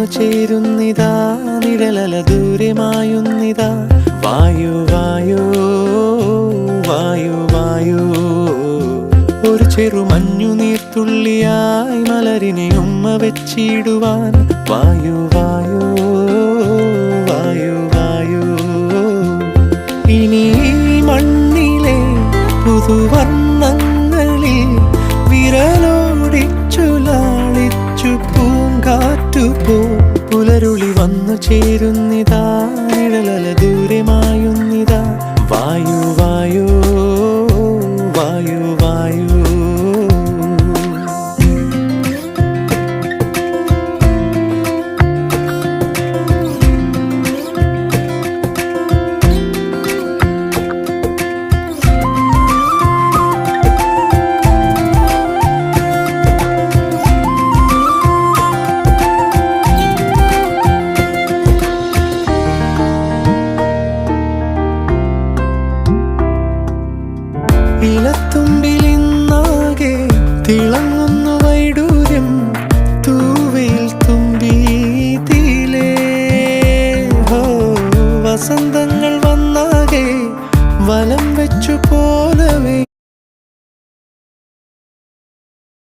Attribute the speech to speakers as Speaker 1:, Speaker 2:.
Speaker 1: വന്നു ചേരുന്നിതാ, നിഴലല ദൂരെ മായുന്നിതാ. വായു വായു വായു വായു, ഒരു ചെറു മഞ്ഞു നീർത്തുള്ളിയായി മലരിനെ ഉമ്മ വെച്ചിടുവാൻ. വായു വായു വായു വായു, ഇനി മണ്ണിലെ പുതുവർണ്ണങ്ങളിൽ വിരലോടിച്ചു ലാളിച്ചു പൂങ്കാറ്റുപോ. പുലരുളി വന്നു ചേരുന്നിതാ, നിഴലല ദൂരെ മായുന്നിതാ. വായു വായു വായു വായു. ഇലത്തുമ്പിലിന്നാകെ തിളങ്ങുന്നു വൈഡൂര്യം, തൂവയിൽ തുമ്പി തീലേ. ഹോ വസന്ത